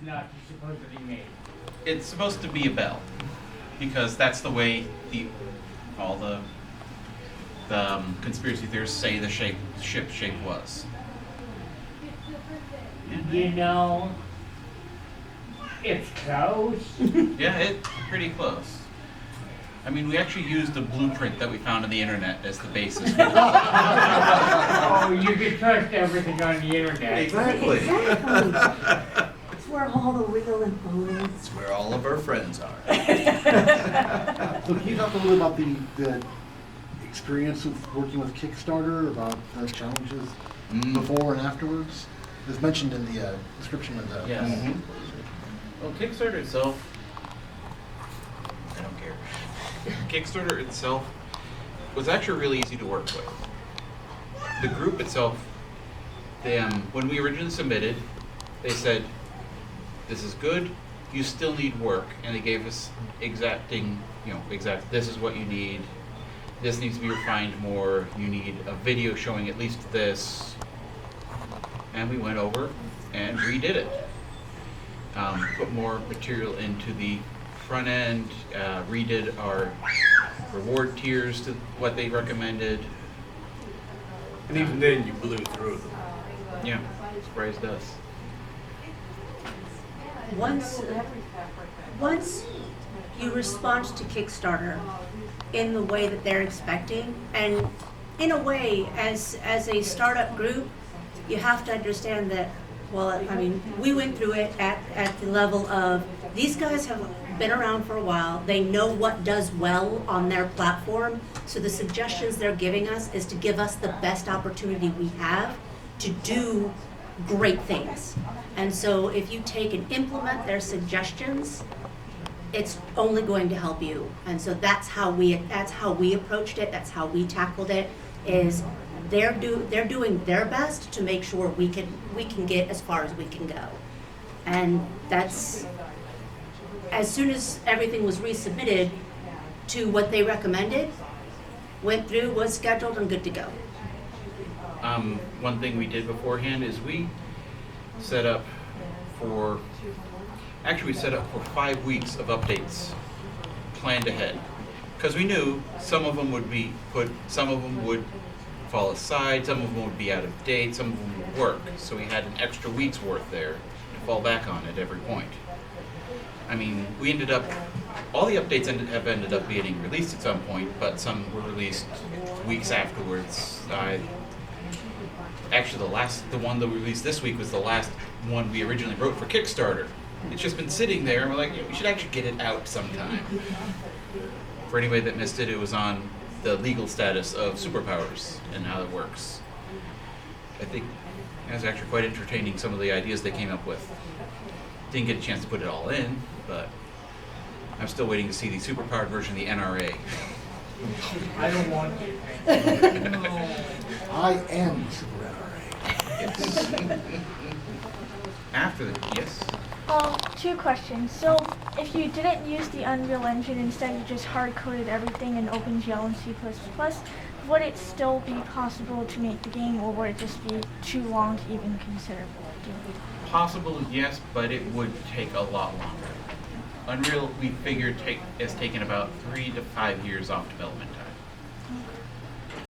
not supposedly made? It's supposed to be a bell, because that's the way all the conspiracy theorists say the ship shape was. You know, it's close. Yeah, it's pretty close. I mean, we actually used the blueprint that we found on the internet as the basis. Oh, you can trust everything on the internet. Exactly. It's where all the real info is. It's where all of our friends are. So can you talk a little about the experience of working with Kickstarter, about the challenges before and afterwards? It's mentioned in the description of the... Yes. Mhm. Well, Kickstarter itself, I don't care. Kickstarter itself was actually really easy to work with. The group itself, when we originally submitted, they said, this is good, you still need work, and they gave us exact, this is what you need, this needs to be refined more, you need a video showing at least this, and we went over and redid it. Put more material into the front end, redid our reward tiers to what they recommended. And even then, you blew through them. Yeah, surprised us. Once you respond to Kickstarter in the way that they're expecting, and in a way, as a startup group, you have to understand that, well, I mean, we went through it at the level of, these guys have been around for a while, they know what does well on their platform, so the suggestions they're giving us is to give us the best opportunity we have to do great things. And so if you take and implement their suggestions, it's only going to help you. And so that's how we approached it, that's how we tackled it, is they're doing their best to make sure we can get as far as we can go. And that's, as soon as everything was resubmitted to what they recommended, went through, was scheduled, and good to go. One thing we did beforehand is we set up for 5 weeks of updates planned ahead. Because we knew some of them would be some of them would fall aside, some of them would be out of date, some of them would work. So we had an extra week's worth there to fall back on at every point. I mean, we ended up, all the updates have ended up being released at some point, but some were released weeks afterwards. Actually, the one that we released this week was the last one we originally wrote for Kickstarter. It's just been sitting there, and we're like, we should actually get it out sometime. For anybody that missed it, it was on the legal status of superpowers and how it works. I think it was actually quite entertaining, some of the ideas they came up with. Didn't get a chance to put it all in, but I'm still waiting to see the superpowered version of the NRA. I don't want to. I am Super NRA. After the, yes? 2 questions. So, if you didn't use the Unreal Engine, instead you just hard-coded everything in OpenGL and C++, would it still be possible to make the game, or would it just be too long to even consider doing? Possible, yes, but it would take a lot longer. Unreal, we figured, has taken about 3 to 5 years off development time.